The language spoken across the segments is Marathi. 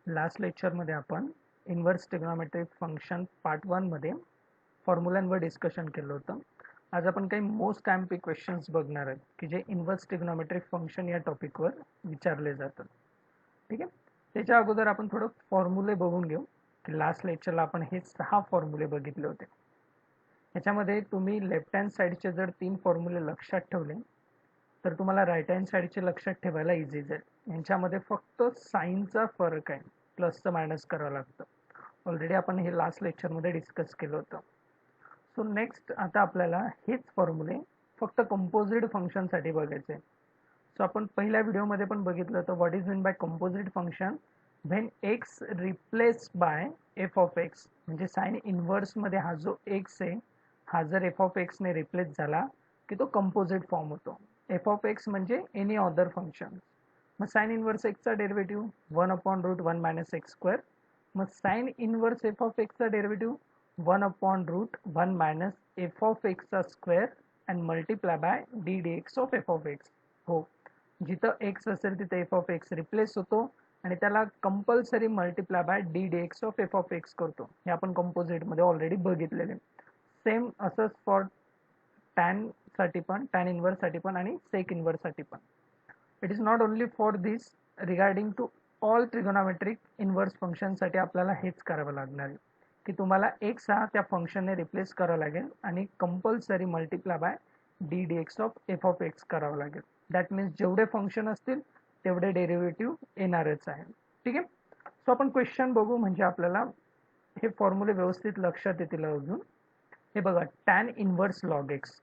लास्ट लेक्चरमध्ये आपण इन्व्हर्स ट्रिग्नोमेट्रिक फंक्शन पार्ट 1 मध्ये फॉर्म्युलांवर डिस्कशन केलं होतं. आज आपण काही मोस्ट टाइम्पिक क्वेश्चन्स बघणार आहेत की जे इन्व्हर्स ट्रिग्नोमेट्रिक फंक्शन या टॉपिकवर विचारले जातात. ठीक आहे, त्याच्या अगोदर आपण थोडं फॉर्म्युले बघून घेऊ की लास्ट लेक्चरला आपण हे 6 फॉर्म्युले बघितले होते. याच्यामध्ये तुम्ही लेफ्ट हँड साईडचे जर 3 फॉर्म्युले लक्षात ठेवले तर तुम्हाला राईट हँड साईडचे लक्षात ठेवायला इझी जाईल. यांच्यामध्ये फक्त साईनचा फरक आहे, प्लसचं मायनस करावं लागतं. ऑलरेडी आपण हे लास्ट लेक्चरमध्ये डिस्कस केलं होतं. सो नेक्स्ट आता आपल्याला हेच फॉर्म्युले फक्त कंपोजिट फंक्शनसाठी बघायचे आहे. सो आपण पहिल्या व्हिडिओमध्ये पण बघितलं होतं what is mean by composite function when x replace bye F of x. म्हणजे साइन इन्व्हर्समध्ये हा जो एक्स आहे हा जर एफ ऑफ एक्सने रिप्लेस झाला की तो कंपोजिट फॉर्म होतो. एफ ऑफ एक्स म्हणजे एनी अदर फंक्शन. मग साइन इन्व्हर्स एक्सचा डेरिव्हेटिव्ह 1/√1 मायनस एक्स स्क्वेअर. मग साइन इन्व्हर्स एफ ऑफ एक्सचा डेरिव्हेटिव्ह 1/√1 मायनस एफ ऑफ एक्सचा square and multiply by D d x of F of x. हो, जिथं एक्स असेल तिथे एफ ऑफ एक्स रिप्लेस होतो आणि त्याला compulsory multiply by D d x of F of x करतो. हे आपण कंपोजिटमध्ये ऑलरेडी बघितलेले. सेम असंच फॉर टॅन साठी पण, टॅन इन्व्हर्स साठी पण आणि सेक इन्व्हर्स साठी पण. It is not only for this, regarding to all trigonometric inverse फंक्शनसाठी आपल्याला हेच करावं लागणार आहे की तुम्हाला एक्स हा त्या फंक्शनने रिप्लेस करावं लागेल आणि compulsory multiply by D d x of F of x करावं लागेल. दॅट मीन्स जेवढे फंक्शन असतील तेवढे डेरिव्हेटिव्ह येणारच आहे. ठीक आहे, सो आपण क्वेश्चन बघू म्हणजे आपल्याला हे फॉर्म्युले व्यवस्थित लक्षात येतील. अजून हे बघा, tan inverse log x.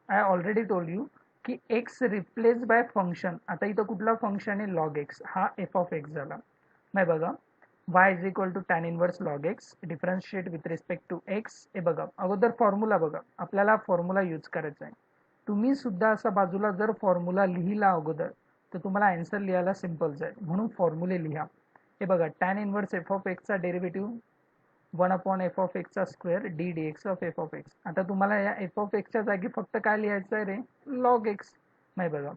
I already told you की एक्स रिप्लेस बाय फंक्शन. आता इथं कुठला फंक्शन आहे? Log x. हा एफ ऑफ एक्स झाला. मग बघा, y is equal to tan inverse log x differentiate with respect to x. हे बघा, अगोदर फॉर्म्युला बघा, आपल्याला फॉर्म्युला यूज करायचा आहे. तुम्ही सुद्धा असा बाजूला जर फॉर्म्युला लिहिला अगोदर तर तुम्हाला आन्सर लिहायला सिम्पल जाईल, म्हणून फॉर्म्युले लिहा. हे बघा, टॅन इन्व्हर्स एफ ऑफ एक्सचा डेरिव्हेटिव्ह 1/एफ ऑफ एक्सचा square D d x of F of x. आता तुम्हाला या एफ ऑफ एक्सच्या जागी फक्त काय लिहायचं आहे रे? Log x. नाही बघा,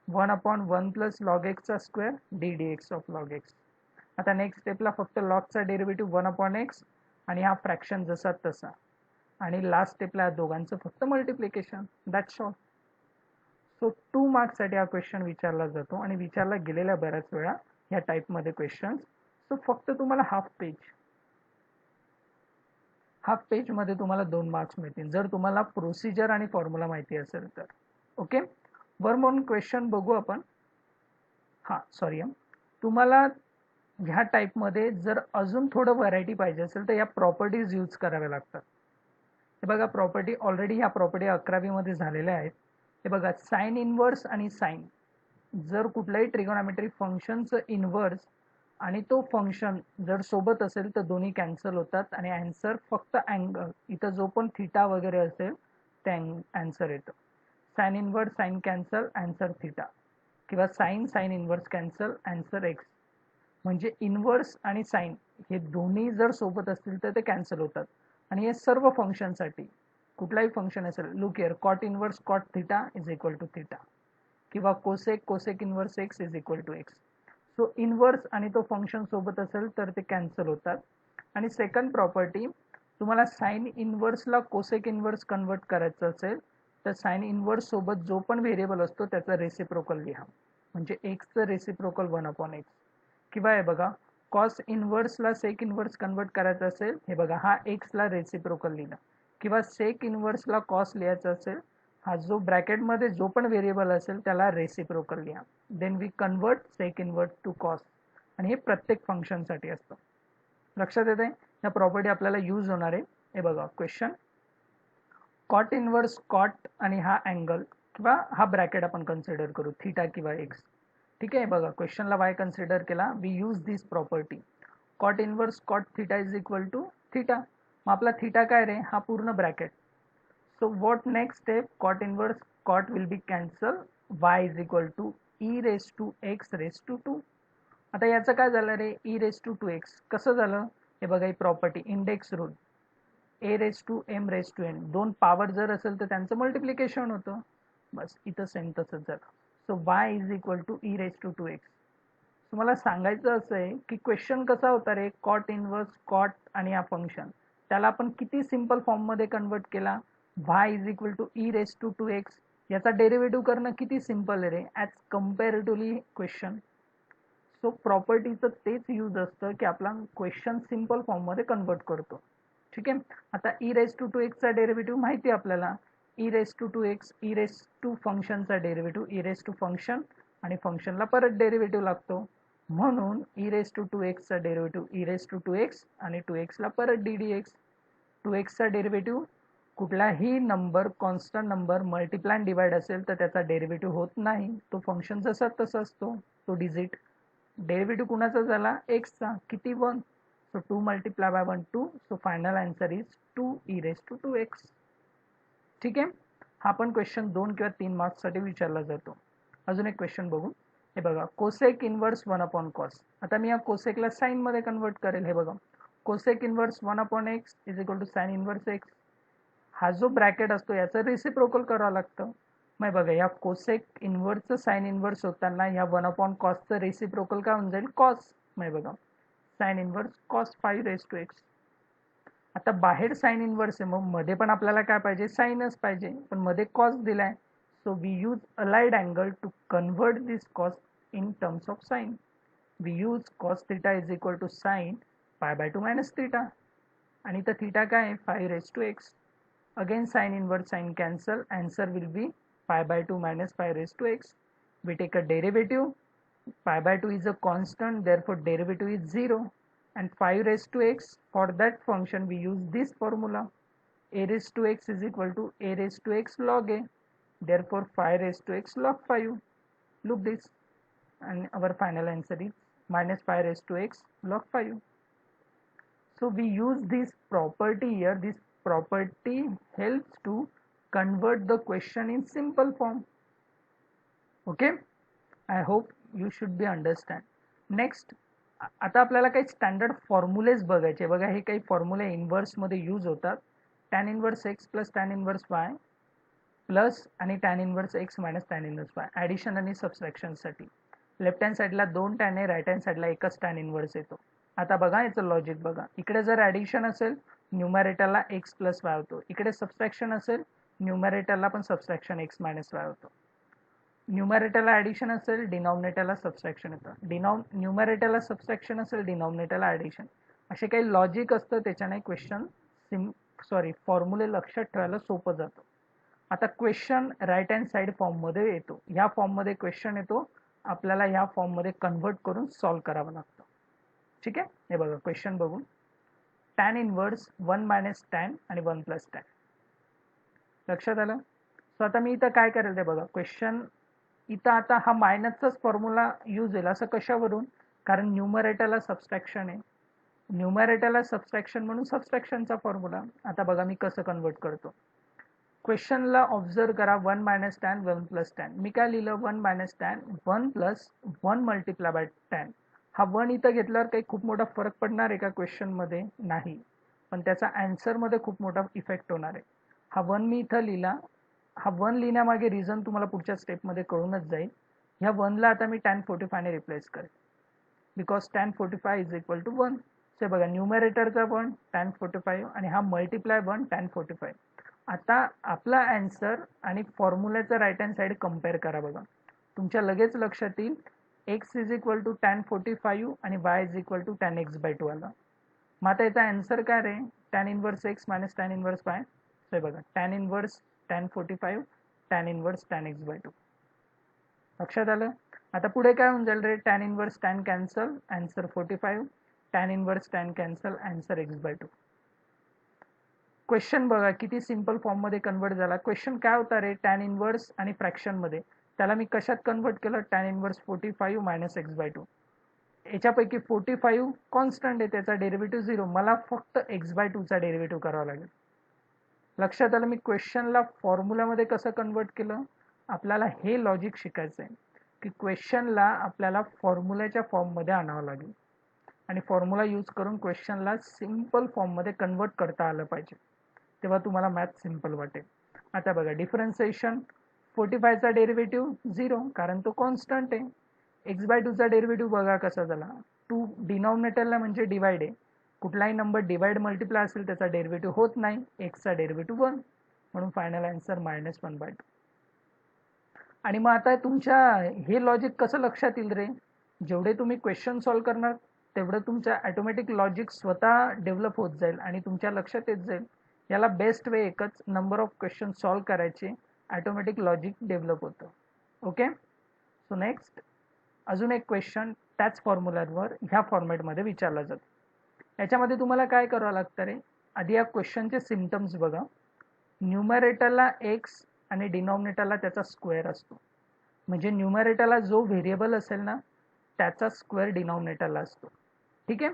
1/1 प्लस लॉग एक्सचा square D d x of log x. आता नेक्स्ट स्टेपला फक्त लॉगचा डेरिव्हेटिव्ह 1/एक्स आणि हा फ्रॅक्शन जसा तसा, आणि लास्ट स्टेपला दोघांचं फक्त मल्टिप्लिकेशन. That's all. सो 2 मार्क्ससाठी हा क्वेश्चन विचारला जातो आणि विचारला गेलेल्या बऱ्याच वेळा ह्या टाईपमध्ये क्वेश्चन. सो फक्त तुम्हाला हाफ पेज मध्ये तुम्हाला 2 मार्क्स मिळतील जर तुम्हाला प्रोसिजर आणि फॉर्म्युला माहिती असेल तर. ओके, वर म्हणून क्वेश्चन बघू आपण. सॉरी, तुम्हाला ह्या टाईपमध्ये जर अजून थोडं व्हरायटी पाहिजे असेल तर या प्रॉपर्टीज यूज कराव्या लागतात. हे बघा, प्रॉपर्टी ऑलरेडी ह्या प्रॉपर्टी 11वी मध्ये झालेल्या आहेत. हे बघा, साइन इन्व्हर्स आणि साइन, जर कुठल्याही ट्रिगोनॉमेट्रिक फंक्शनचं इन्व्हर्स आणि तो फंक्शन जर सोबत असेल तर दोन्ही कॅन्सल होतात आणि आन्सर फक्त अँगल, इथं जो पण थिटा वगैरे असेल ते आन्सर येतं. Sine inverse sine cancel, answer theta. किंवा sine sine inverse cancel, answer x. म्हणजे इन्व्हर्स आणि साइन हे दोन्ही जर सोबत असतील तर ते कॅन्सल होतात. आणि हे सर्व फंक्शनसाठी, कुठलाही फंक्शन असेल, look here, cot inverse cot theta is equal to theta, किंवा cosec inverse x is equal to x. So inverse आणि तो फंक्शन सोबत असेल तर ते कॅन्सल होतात. आणि सेकंड प्रॉपर्टी, तुम्हाला साइन इन्व्हर्सला कोसेक इन्व्हर्स कन्वर्ट करायचं असेल तर साइन इन्व्हर्स सोबत जो पण व्हेरिएबल असतो त्याचा रेसिप्रोकल लिहा. म्हणजे एक्सचं रेसिप्रोकल 1/एक्स. किंवा हे बघा, कॉस इन्व्हर्सला सेक इन्व्हर्स कन्वर्ट करायचं असेल, हे बघा, हा एक्सला रेसिप्रोकल लिहिला. किंवा सेक इन्व्हर्सला कॉस लिहायचं असेल, हा जो ब्रॅकेटमध्ये जो पण व्हेरिएबल असेल त्याला रेसिप्रोकल लिहा. Then we convert sec inverse to cos. आणि हे प्रत्येक फंक्शनसाठी असतं. लक्षात येते ह्या प्रॉपर्टी आपल्याला यूज होणार आहे. हे बघा, क्वेश्चन, कॉट इन्व्हर्स कॉट आणि हा अँगल किंवा हा ब्रॅकेट आपण कन्सिडर करू, थिटा किंवा एक्स. ठीक आहे, बघा, क्वेश्चनला वाय कन्सिडर केला, we use this property. Cot inverse cot theta is equal to theta. मग आपला थिटा काय रे? हा पूर्ण bracket. So what next step? Cot inverse cot will be cancel, y is equal to e raise to x raise to 2. आता याचं काय झालं रे? E raise to 2x. कसं झालं? हे बघा, ही property, index rule, a raise to m raise to n, दोन पॉवर जर असेल तर त्यांचं मल्टिप्लिकेशन होतं. बस इथं सेम तसंच झालं. So y is equal to e raise to 2x. तुम्हाला सांगायचं असं आहे की क्वेश्चन कसा होता रे, कॉट इनवर्स कॉट आणि हा फंक्शन त्याला आपण किती सिंपल फॉर्ममध्ये कन्वर्ट केला, y is equal to e raise to 2x. याचा डेरिव्हेटिव्ह करणं किती सिंपल आहे रे ॲज कम्पॅरेटिव्हली क्वेश्चन. सो प्रॉपर्टीचं तेच यूज असतं की आपला क्वेश्चन सिंपल फॉर्ममध्ये कन्वर्ट करतो. ठीक आहे. आता E raise to 2x derivative माहिती आहे आपल्याला, e raise to 2x, e raise to फंक्शनचा derivative e raise to function आणि फंक्शनला परत डेरिव्हेटिव्ह लागतो, म्हणून e raise to 2x derivative e raise to 2x आणि 2x ला परत d d x. 2x derivative कुठलाही number constant number multiply divide असेल तर त्याचा डेरिव्हेटिव्ह होत नाही, तो फंक्शन जसा तसा असतो, तो डिजिट. डेरिव्हेटिव्ह कुणाचा झाला, एक्सचा, किती 1. So 2 multiply by 1 2. So final answer is 2 e raise to 2x. ठीक आहे. हा पण क्वेश्चन 2 किंवा 3 मार्क्ससाठी विचारला जातो. अजून एक क्वेश्चन बघू. हे बघा, कोसेक इनवर्स 1 अपॉन कॉस. आता मी या कोसेकला साइन मध्ये कन्वर्ट करेल. हे बघा, cosec inverse 1 upon x is equal to sine inverse x. हा जो ब्रॅकेट असतो याचं रेसिप्रोकल करावं लागतं. मग बघा, या कोसेक इनवर्सचं साइन इनवर्स होताना या 1 अपॉन कॉसचं रेसिप्रोकल काय होऊन जाईल, कॉस. मग बघा, sine inverse cos 5 raise to x. आता बाहेर साइन इनवर्स आहे, मग मध्ये पण आपल्याला काय पाहिजे, साइनच पाहिजे, पण मध्ये कॉस दिलाय. So we use allied angle to convert this cos in terms of sine. We use cos theta is equal to sine pi by 2 minus theta, आणि तर थिटा काय आहे, 5 raise to x. Again sin inverse sin cancel, answer will be pi by 2 minus pi raised to x. We take a derivative, pi by 2 is a constant, therefore derivative is 0, and 5 raised to x, for that function we use this formula, a raised to x is equal to a raised to x log a, therefore 5 raised to x log 5. Look this, and our final answer is minus 5 raised to x log 5. So we use this property here. This property helps to convert the question in simple form. Okay, I hope you should be understand. Next, आता आपल्याला काही स्टँडर्ड फॉर्म्युलेज बघायचे. बघा, हे काही फॉर्म्युले इनवर्स मध्ये यूज होतात. Tan inverse x plus tan inverse y plus आणि tan inverse x minus tan inverse y, addition आणि सबस्ट्रॅक्शनसाठी. लेफ्ट हँड साईडला 2 टॅन आहे, राईट हँड साईडला एकच टॅन इनवर्स येतो. आता बघा याचं लॉजिक बघा, इकडे जर ॲडिशन असेल न्यूमरेटरला एक्स प्लस वाय होतो, इकडे सबस्ट्रॅक्शन असेल न्यूमरेटरला पण सबस्ट्रॅक्शन एक्स मायनस वाय होतो. न्यूमरेटरला ॲडिशन असेल डिनॉमिनेटरला सबस्ट्रॅक्शन येतं, न्यूमरेटरला सबस्ट्रॅक्शन असेल डिनॉमिनेटरला ॲडिशन. असे काही लॉजिक असतं, त्याच्याने क्वेश्चन फॉर्म्युले लक्षात ठेवायला सोपं जातं. आता क्वेश्चन राईट हँड साईड फॉर्ममध्ये येतो, ह्या फॉर्ममध्ये क्वेश्चन येतो, आपल्याला ह्या फॉर्ममध्ये कन्वर्ट करून सॉल्व्ह करावं लागतं. ठीक आहे. हे बघा, क्वेश्चन बघून, टॅन इनवर्स 1 मायनस टॅन आणि 1 प्लस टॅन. लक्षात आलं. सो आता मी इथं काय करेल ते बघा, क्वेश्चन इथं आता हा मायनसचाच फॉर्म्युला यूज होईल. असं कशावरून, कारण न्यूमरेटरला सबस्ट्रॅक्शन आहे, न्यूमरेटरला सबस्ट्रॅक्शन म्हणून सबस्ट्रॅक्शनचा फॉर्म्युला. आता बघा मी कसं कन्वर्ट करतो. क्वेश्चनला ऑब्झर्व करा, 1 मायनस टॅन 1 प्लस टॅन. मी काय लिहिलं, 1 minus tan 1 plus 1 multiply by tan. हा 1 इथं घेतल्यावर काही खूप मोठा फरक पडणार आहे का क्वेश्चनमध्ये, नाही, पण त्याचा आन्सरमध्ये खूप मोठा इफेक्ट होणार आहे. हा 1 मी इथं लिहिला, हा 1 लिहिण्यामागे रिझन तुम्हाला पुढच्या स्टेपमध्ये कळूनच जाईल. ह्या 1ला आता मी टॅन 45 ने रिप्लेस करेल, because tan 45 is equal to 1. ते बघा, न्यूमरेटरचा 1 टॅन 45 आणि हा मल्टिप्लाय 1 टॅन 45. आता आपला आन्सर आणि फॉर्म्युल्याचा राईट हँड साईड कम्पेअर करा. बघा, तुमच्या लगेच लक्षात येईल x is equal to tan 45 आणि y is equal to tan x by 2 आला. मग आता याचा आन्सर काय रे, tan inverse x minus tan inverse y. हे बघा, tan inverse tan 45 tan inverse tan x by 2. लक्षात आलं. आता पुढे काय होऊन जाईल रे, tan inverse tan cancel, answer 45, tan inverse tan cancel, answer x by 2. Question बघा किती सिंपल फॉर्ममध्ये कन्वर्ट झाला. क्वेश्चन काय होता रे, टॅन इनवर्स आणि फ्रॅक्शनमध्ये, त्याला मी कशात कन्वर्ट केलं, tan inverse 45 minus x by 2. याच्यापैकी 45 कॉन्स्टंट आहे, त्याचा डेरिव्हेटिव्ह 0, मला फक्त एक्स बाय 2चा डेरिव्हेटिव्ह करावा लागेल. लक्षात आलं. मी क्वेश्चनला फॉर्म्युलामध्ये कसं कन्वर्ट केलं, आपल्याला हे लॉजिक शिकायचं आहे की क्वेश्चनला आपल्याला फॉर्म्युल्याच्या फॉर्ममध्ये आणावं लागेल आणि फॉर्म्युला यूज करून क्वेश्चनला सिंपल फॉर्ममध्ये कन्वर्ट करता आलं पाहिजे, तेव्हा तुम्हाला मॅथ सिंपल वाटेल. आता बघा, डिफरन्सिएशन 45चा डेरिव्हेटिव्ह 0, कारण तो कॉन्स्टंट आहे. एक्स बाय टूचा डेरिव्हेटिव्ह बघा कसा झाला. 2 डिनॉमिनेटरला म्हणजे डिवाइड आहे, कुठलाही नंबर डिवाइड मल्टिप्लाय असेल त्याचा डेरिव्हेटिव्ह होत नाही, एक्सचा डेरिव्हेटिव्ह 1, म्हणून फायनल आन्सर -1/2. आणि मग आता तुमच्या हे लॉजिक कसं लक्षात येईल रे, जेवढे तुम्ही क्वेश्चन सॉल्व्ह करणार तेवढं तुमचं ऑटोमॅटिक लॉजिक स्वतः डेव्हलप होत जाईल आणि तुमच्या लक्षात येत जाईल. याला बेस्ट वे एकच, नंबर ऑफ क्वेश्चन सॉल्व्ह करायचे, ऑटोमॅटिक लॉजिक डेव्हलप होतं. ओके, सो नेक्स्ट अजून एक क्वेश्चन त्याच फॉर्म्युलावर ह्या फॉर्मॅटमध्ये विचारला जातो. याच्यामध्ये तुम्हाला काय करावं लागतं रे, आधी या क्वेश्चनचे सिम्पटम्स बघा. न्यूमरेटरला एक्स आणि डिनॉमिनेटरला त्याचा स्क्वेअर असतो, म्हणजे न्यूमरेटरला जो व्हेरिएबल असेल ना त्याचा स्क्वेअर डिनॉमिनेटरला असतो. ठीक आहे,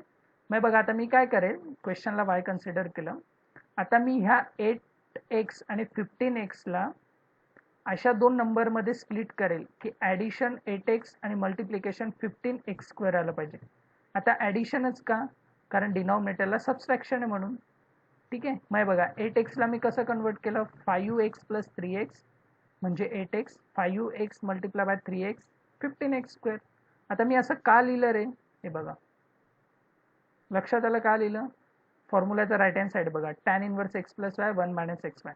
मग बघा आता मी काय करेल, क्वेश्चनला वाय कन्सिडर केलं. आता मी ह्या 8x आणि 15xला अशा दोन नंबरमध्ये स्प्लिट करेल की ॲडिशन 8x आणि मल्टिप्लिकेशन 15x² आलं पाहिजे. आता ॲडिशनच का, कारण डिनॉमिनेटरला सबस्ट्रॅक्शन आहे म्हणून. ठीक आहे, मग बघा 8xला मी कसं कन्वर्ट केलं, 5x + 3x म्हणजे 8x, 5x multiply by 3x 15x². आता मी असं का लिहिलं रे, हे बघा लक्षात आलं का लिहिलं. फॉर्म्युलाचा राईट हँड साईड बघा, tan inverse x + y 1 - xy.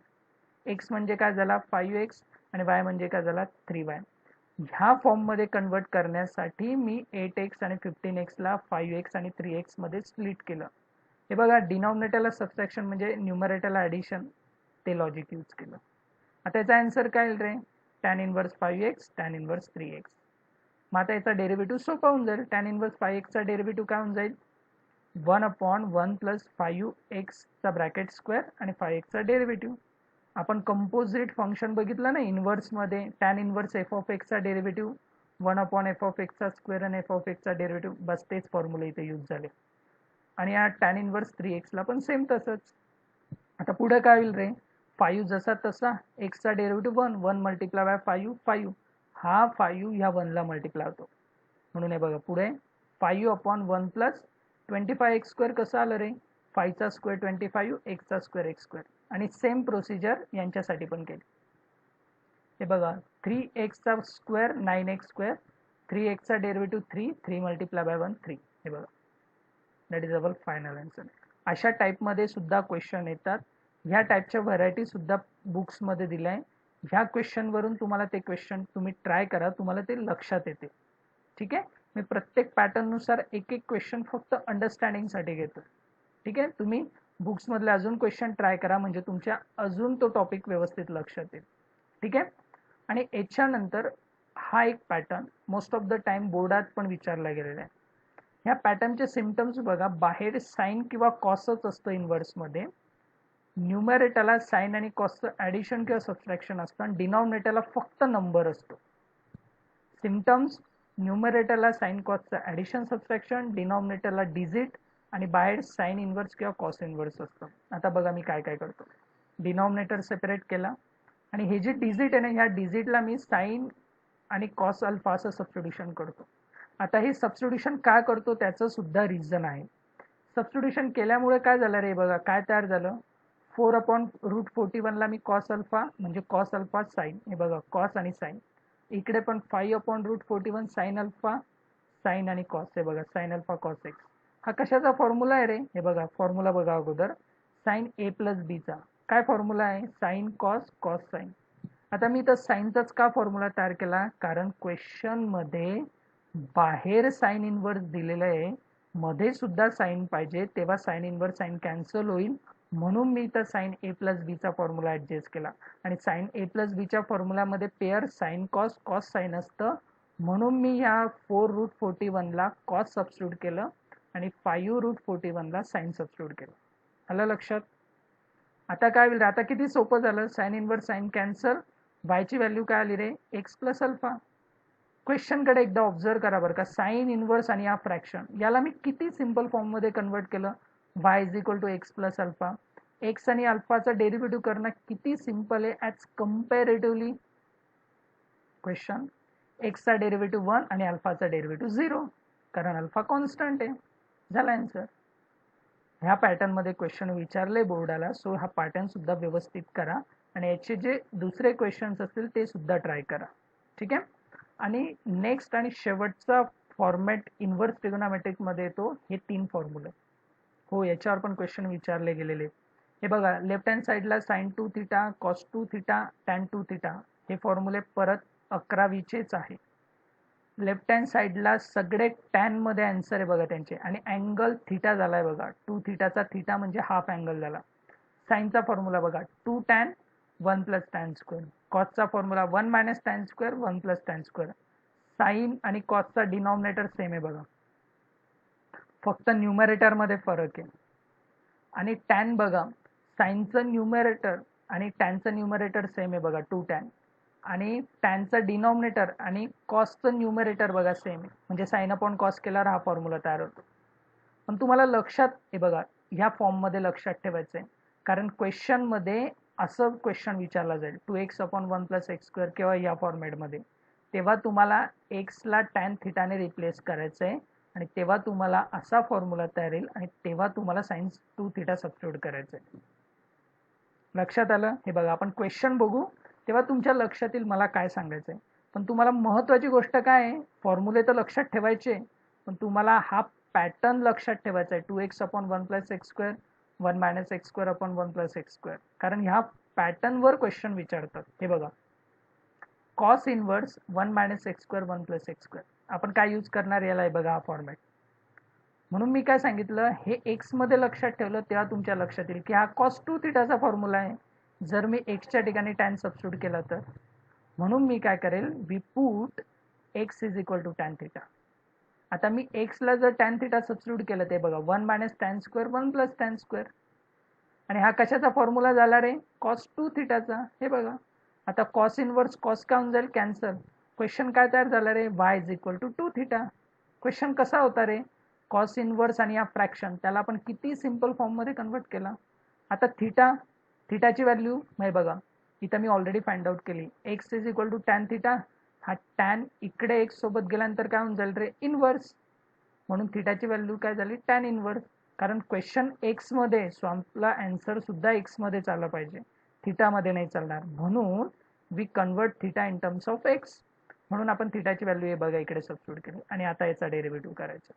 x म्हणजे काय झाला 5x आणि y म्हणजे काय झाला 3y. ह्या फॉर्ममध्ये कन्वर्ट करण्यासाठी मी 8x आणि 15xला 5x आणि 3x मध्ये स्प्लिट केलं. हे बघा डिनॉमिनेटरला सबट्रॅक्शन म्हणजे न्यूमरेटरला ॲडिशन, ते लॉजिक यूज केलं. आता याचा आन्सर काय येईल रे, tan inverse 5x tan inverse 3x. मग आता याचा डेरिव्हेटिव्ह सोपा होऊन जाईल. tan इनवर्स 5xचा डेरिव्हेटिव्ह काय होऊन जाईल, 1/1 + 5x (स्क्वेअर) आणि 5xचा डेरिव्हेटिव्ह. आपण कंपोजिट फंक्शन बघितलं ना इनवर्समध्ये, tan इनवर्स f(x)चा डेरिव्हेटिव्ह 1/f(x)² आणि f(x)चा डेरिव्हेटिव्ह, बस तेच फॉर्म्युला इथे यूज झाले. आणि या tan इनवर्स 3xला पण सेम तसंच. आता पुढे काय होईल रे, 5 जसा तसा, एक्सचा डेरिव्हेटिव्ह 1, 1 मल्टिप्लाय बाय 5, 5 हा 5 ह्या 1ला मल्टिप्लाय होतो, म्हणून हे बघा पुढे 5/1 + 25x² कसं आलं रे, 5चा स्क्वेअर 25, एक्सचा स्क्वेअर x². आणि सेम प्रोसिजर यांच्यासाठी पण केली. हे बघा 3xचा स्क्वेअर 9x², 3xचा डेरिव्हेटिव्ह 3, 3 मल्टिप्लाय बाय 1 3. हे बघा that is our final answer. अशा टाईपमध्ये सुद्धा क्वेश्चन येतात. ह्या टाईपच्या व्हरायटी सुद्धा बुक्समध्ये दिल्या आहे. ह्या क्वेश्चनवरून तुम्हाला ते क्वेश्चन तुम्ही ट्राय करा, तुम्हाला ते लक्षात येते. ठीक आहे, मी प्रत्येक पॅटर्ननुसार एक एक क्वेश्चन फक्त अंडरस्टँडिंगसाठी घेतो. ठीक आहे, तुम्ही बुक्समधले अजून क्वेश्चन ट्राय करा, म्हणजे तुमच्या अजून तो टॉपिक व्यवस्थित लक्षात येईल. ठीक आहे, आणि याच्यानंतर हा एक pattern most of the time बोर्डात पण विचारला गेलेला आहे. ह्या पॅटर्नचे सिम्पटम्स बघा, बाहेर साइन किंवा कॉसच असतं इन्व्हर्समध्ये, न्यूमरेटरला साइन आणि कॉसचं ॲडिशन किंवा सबट्रॅक्शन असतं आणि डिनॉमिनेटरला फक्त नंबर असतो. सिम्पटम्स, न्यूमरेटरला साइन कॉसचं ॲडिशन सबट्रॅक्शन, डिनॉमिनेटरला डिजिट आणि बाहेर साइन इन्व्हर्स किंवा कॉस इन्व्हर्स असतं. आता बघा मी काय काय करतो, डिनॉमिनेटर सेपरेट केला आणि हे जे डिजिट आहे ना, ह्या डिजिटला मी साइन आणि कॉस अल्फा असं सबस्टिट्यूशन करतो. आता हे सबस्टिट्यूशन का करतो त्याचं सुद्धा रिझन आहे. सबस्टिट्यूशन केल्यामुळे काय झालं रे, बघा काय तयार झालं, 4/√41ला मी कॉस अल्फा म्हणजे कॉस अल्फा साइन, हे बघा कॉस आणि साइन. इकडे पण 5/√41 साइन अल्फा, साइन आणि कॉस, हे बघा साइन अल्फा कॉस एक्स. हा कशाचा फॉर्म्युला आहे रे, हे बघा फॉर्म्युला बघा अगोदर, साइन a + bचा काय फॉर्म्युला आहे, साइन कॉस कॉस साइन. आता मी तर साइनचाच का फॉर्म्युला तयार केला, कारण क्वेश्चनमध्ये बाहेर साइन इन्व्हर्स दिलेलं आहे, मध्ये सुद्धा साइन पाहिजे, तेव्हा साइन इन्व्हर्स साइन कॅन्सल होईल, म्हणून मी तर साइन a + bचा फॉर्म्युला ॲडजस्ट केला. आणि साइन a + bच्या फॉर्म्युलामध्ये pair sine cos cos sine असतं, म्हणून मी ह्या 4√41ला कॉस सबस्टिट्यूट केलं आणि 5√41ला साइन सबस्टिट्यूट केलं. आलं लक्षात. आता काय होईल, आता किती सोपं झालं, साइन इन्व्हर्स साइन कॅन्सल, वायची व्हॅल्यू काय आली रे, एक्स + अल्फा. क्वेश्चनकडे एकदा ऑब्झर्व करा बरं का, साइन इन्व्हर्स आणि हा फ्रॅक्शन याला मी किती सिंपल फॉर्ममध्ये कन्वर्ट केलं, y = x + अल्फा. एक्स आणि अल्फाचा डेरिव्हेटिव्ह करणं किती सिंपल आहे ॲज कम्पॅरेटिव्हली. क्वेश्चन एक्सचा डेरिव्हेटिव्ह 1 आणि अल्फाचा डेरिव्हेटिव्ह 0, कारण अल्फा कॉन्स्टंट आहे. झाला आन्सर. ह्या पॅटर्नमध्ये क्वेश्चन विचारले बोर्डाला, सो हा पॅटर्न सुद्धा व्यवस्थित करा आणि याचे जे दुसरे क्वेश्चन्स असतील ते सुद्धा ट्राय करा. ठीक आहे, आणि नेक्स्ट आणि शेवटचा फॉर्मॅट इन्व्हर्स ट्रिगोनॉमेट्रिकमध्ये येतो हे 3 फॉर्म्युले. हो, याच्यावर पण क्वेश्चन विचारले गेलेले आहेत. हे बघा, लेफ्ट हँड साईडला sine 2 theta, cos 2 theta, tan 2 theta हे फॉर्म्युले परत 11वीचेच आहे. लेफ्ट हँड साईडला सगळे टॅन मध्ये आन्सर आहे बघा त्यांचे, आणि अँगल थिटा झालाय बघा. 2 थिटाचा थिटा म्हणजे हाफ अँगल झाला. साईनचा फॉर्म्युला बघा 2 टॅन 1 प्लस टॅन स्क्वेअर. कॉसचा formula 1 minus tan square 1 plus tan square. Sine आणि कॉसचा डिनॉमिनेटर सेम आहे बघा, फक्त न्यूमरेटर मध्ये फरक आहे. आणि टॅन बघा, साईनचं न्यूमरेटर आणि टॅनचं न्यूमरेटर सेम आहे बघा 2 टॅन. आणि टॅनचं डिनॉमिनेटर आणि कॉसचं न्यूमरेटर बघा सेम आहे, म्हणजे साइन अपॉन कॉस केल्यावर हा फॉर्म्युला तयार होतो. पण तुम्हाला लक्षात हे बघा ह्या फॉर्ममध्ये लक्षात ठेवायचं आहे, कारण क्वेश्चनमध्ये असं क्वेश्चन विचारला जाईल 2x upon 1 plus x square किंवा या फॉर्मॅटमध्ये, तेव्हा तुम्हाला एक्सला टॅन थिटाने रिप्लेस करायचं आहे आणि तेव्हा तुम्हाला असा फॉर्म्युला तयार येईल आणि तेव्हा तुम्हाला साइन 2 थिटा सबस्टिट्यूट करायचं आहे. लक्षात आलं? हे बघा, आपण क्वेश्चन बघू तेव्हा तुमच्या लक्षात येईल मला काय सांगायचं आहे. पण तुम्हाला महत्त्वाची गोष्ट काय आहे, फॉर्म्युले तर लक्षात ठेवायचे, पण तुम्हाला हा पॅटर्न लक्षात ठेवायचा आहे 2x upon 1 plus x square 1 minus x square upon 1 plus x square, कारण ह्या पॅटर्नवर क्वेश्चन विचारतात. हे बघा, cos inverse 1 minus x square 1 plus x square आपण काय यूज करणार याला आहे बघा हा फॉर्मॅट. म्हणून मी काय सांगितलं, हे एक्स मध्ये लक्षात ठेवलं तेव्हा तुमच्या लक्षात येईल की हा कॉस 2 थिटाचा फॉर्म्युला आहे. जर मी एक्सच्या ठिकाणी टॅन सबस्टिट्यूट केला तर, म्हणून मी काय करेल, we put x is equal to tan theta. आता मी एक्सला जर टॅन थिटा सबस्टिट्यूट केलं ते बघा 1 minus tan square 1 plus tan square. आणि हा कशाचा फॉर्म्युला झाला रे, कॉस 2 थिटाचा. हे बघा, आता कॉस इनवर्स कॉस का होऊन जाईल, कॅन्सल. क्वेश्चन काय तयार झाला रे, y is equal to 2 theta. Question कसा होता रे, कॉस इनवर्स आणि हा फ्रॅक्शन त्याला आपण किती सिंपल फॉर्ममध्ये कन्वर्ट केला. आता थिटाची व्हॅल्यू हे बघा, इथं मी ऑलरेडी फाइंड आउट केली, x is equal to tan theta. हा टॅन इकडे एक्स सोबत गेल्यानंतर काय होऊन जाईल रे, इनवर्स. म्हणून थिटाची व्हॅल्यू काय झाली, टॅन इनवर्स. कारण क्वेश्चन एक्स मध्ये, सो आपला आन्सर सुद्धा एक्स मध्ये चालला पाहिजे, थिटामध्ये नाही चालणार. म्हणून we convert theta in terms of x. म्हणून आपण थिटाची व्हॅल्यू हे बघा इकडे सबस्टिट्यूट केली आणि आता याचा डेरिव्हेटिव्ह करायचा.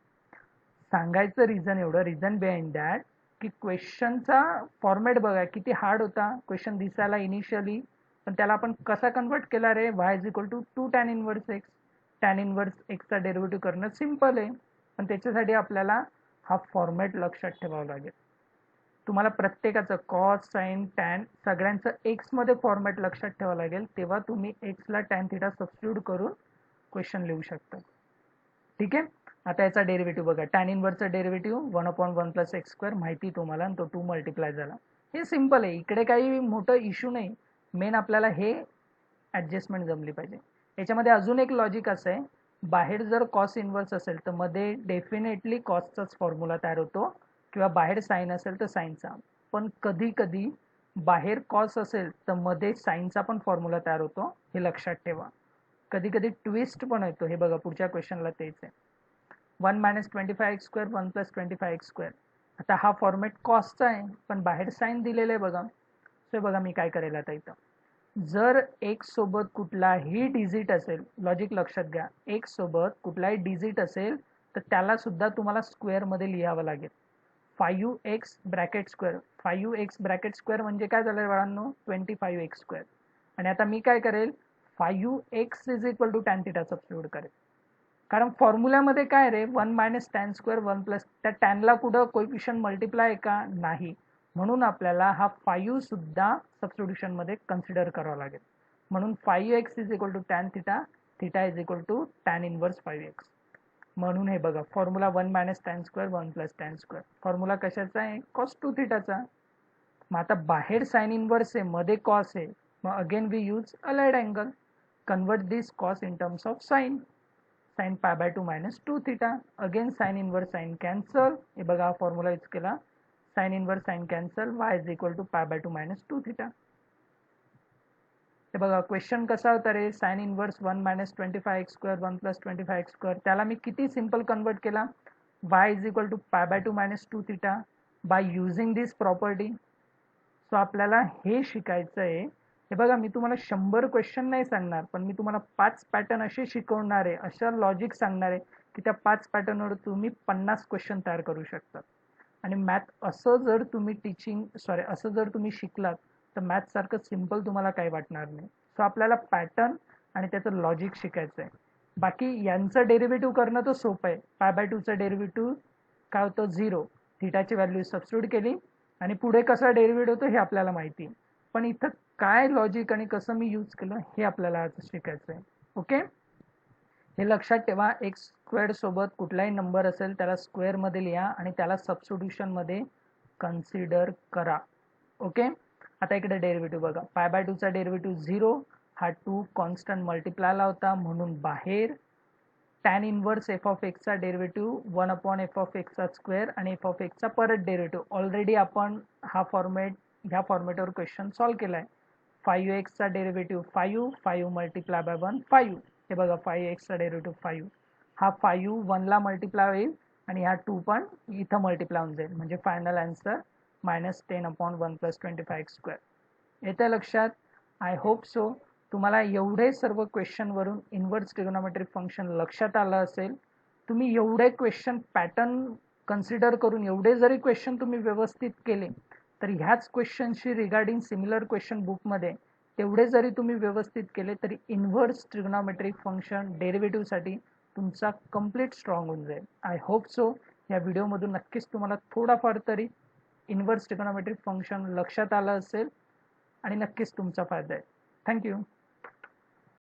सांगायचं रिझन एवढं, रिझन बिहाइंड दॅट की क्वेश्चनचा फॉर्मॅट बघा किती हार्ड होता. क्वेश्चन दिसायला इनिशियली, पण त्याला आपण कसा कन्वर्ट केला रे, y is equal to 2 tan inverse x. Tan inverse एक्सचा डेरिव्हेटिव्ह करणं सिम्पल आहे, पण त्याच्यासाठी आपल्याला हा फॉर्मॅट लक्षात ठेवावा लागेल. तुम्हाला प्रत्येकाचं कॉस साइन टॅन सगळ्यांचं एक्समध्ये फॉर्मॅट लक्षात ठेवावं लागेल, तेव्हा तुम्ही एक्सला टॅन थिटा सबस्टिट्यूट करून क्वेश्चन लिहू शकता. ठीक आहे. आता याचा डेरिव्हेटिव्ह बघा, टॅन इनवर्सचा derivative 1 upon 1 plus x square माहिती तुम्हाला, आणि तो 2 मल्टिप्लाय झाला. हे सिम्पल आहे, इकडे काही मोठं इश्यू नाही. मेन आपल्याला हे ॲडजस्टमेंट जमली पाहिजे. याच्यामध्ये अजून एक लॉजिक असं आहे, बाहेर जर कॉस इनवर्स असेल तर मध्ये डेफिनेटली कॉसचाच फॉर्म्युला तयार होतो, किंवा बाहेर साईन असेल तर साईनचा. पण कधी कधी बाहेर कॉस असेल तर मध्ये साईनचा पण फॉर्म्युला तयार होतो, हे लक्षात ठेवा. कधी कधी ट्विस्ट पण येतो, हे बघा पुढच्या क्वेश्चनला तेच आहे. 1 minus 25 x square 1 plus 25 x square. आता हा फॉर्मॅट कॉसचा आहे, पण बाहेर साईन दिलेलं आहे बघा. सो बघा मी काय करेल आता इथं, जर एक्स सोबत कुठलाही डिजिट असेल, लॉजिक लक्षात घ्या, एक्स सोबत कुठलाही डिजिट असेल तर त्याला सुद्धा तुम्हाला स्क्वेअरमध्ये लिहावं लागेल. 5x bracket square, 5x bracket square म्हणजे काय झालं बाळांनो, 25x स्क्वेअर. आणि आता मी काय करेल, 5x is equal to tan theta substitute करेल. कारण फॉर्म्युल्यामध्ये काय रे, 1 मायनस टॅन स्क्वेअर 1 प्लस, त्या टॅनला कुठं कोएफिशियंट मल्टिप्लाय आहे का, नाही. म्हणून आपल्याला हा 5 सुद्धा सबस्टिट्यूशनमध्ये कन्सिडर करावा लागेल. म्हणून 5x is equal to tan theta, theta is equal to tan inverse 5x. म्हणून हे बघा formula 1 minus tan square 1 plus tan square, formula कशाचा आहे, कॉस 2 थिटाचा. मग आता बाहेर साइन इनवर्स आहे, मध्ये कॉस आहे, मग again we use allied angle, convert this cos in terms of sine. Sine pi by 2 minus 2 theta, again sine inverse sine cancel. हे बघा हा फॉर्म्युला यूज केला, sine inverse sine cancel, y is equal to pi by 2 minus 2 theta. हे बघा क्वेश्चन कसा होता रे, sine inverse 1 minus 25 x square 1 plus 25 x square, त्याला मी किती सिंपल कन्वर्ट केला, y is equal to pi by 2 minus 2 theta by using this property. सो आपल्याला हे शिकायचं आहे हे बघा, मी तुम्हाला 100 क्वेश्चन नाही सांगणार, पण मी तुम्हाला 5 पॅटर्न असे शिकवणार आहे, अशा लॉजिक सांगणार आहे की त्या 5 पॅटर्नवर तुम्ही 50 क्वेश्चन तयार करू शकता. आणि मॅथ असं जर तुम्ही असं जर तुम्ही शिकलात तर मॅथ सारखं सिम्पल तुम्हाला काही वाटणार नाही. सो आपल्याला पॅटर्न आणि त्याचं लॉजिक शिकायचं आहे. बाकी यांचं डेरिव्हेटिव्ह करणं तर सोपं आहे. π/2चं डेरिव्हेटिव्ह काय होतं, 0. थिटाची व्हॅल्यू सबस्टिट्यूट केली आणि पुढे कसा डेरिव्हेटिव्ह होतो हे आपल्याला माहिती आहे. पण इथं काय लॉजिक आणि कसं मी यूज केलं हे आपल्याला आज शिकायचं आहे. ओके, हे लक्षात ठेवा. एक्स स्क्वेअर सोबत कुठलाही नंबर असेल त्याला स्क्वेअर मध्ये लिहा आणि त्याला सबस्टिट्यूशन मध्ये कन्सिडर करा. ओके, आता इकडे डेरिव्हेटिव्ह बघा. π/2चा डेरिव्हेटिव्ह 0. हा 2 कॉन्स्टंट मल्टिप्लायला होता म्हणून बाहेर. टॅन इनवर्स एफ ऑफ एक्सचा डेरिव्हेटिव्ह 1/f(x) चा स्क्वेअर आणि f of x चा परत डेरिव्हेटिव्ह. ऑलरेडी आपण ह्या फॉर्मॅटवर क्वेश्चन सॉल्व्ह केलाय. 5x चा डेरिव्हेटिव्ह 5 मल्टिप्लाय बाय 1 5. हे बघा, 5x चा डेरिव्हेटिव्ह 5. हा 5 1 ला मल्टिप्लाय होईल आणि हा 2 पण इथं मल्टिप्लाय होऊन जाईल, म्हणजे फायनल आन्सर -10/1 + 25x². येतं लक्षात? आय होप सो तुम्हाला एवढे सर्व क्वेश्चन वरून इन्व्हर्स ट्रिग्नोमेट्रिक फंक्शन लक्षात आलं असेल. तुम्ही एवढे क्वेश्चन पॅटर्न कन्सिडर करून एवढे जरी क्वेश्चन तुम्ही व्यवस्थित केले तर ह्याच क्वेश्चनशी रिगार्डिंग सिमिलर क्वेश्चन बुकमध्ये तेवढे जरी तुम्ही व्यवस्थित केले तरी इन्व्हर्स ट्रिग्नोमेट्रिक फंक्शन डेरिव्हेटिव्हसाठी तुमचा कंप्लीट स्ट्रॉंग होऊन जाईल. आय होप सो या व्हिडिओमधून नक्कीच तुम्हाला थोडाफार तरी इन्व्हर्स ट्रिग्नोमेट्रिक फंक्शन लक्षात आलं असेल आणि नक्कीच तुमचा फायदा आहे. थँक्यू.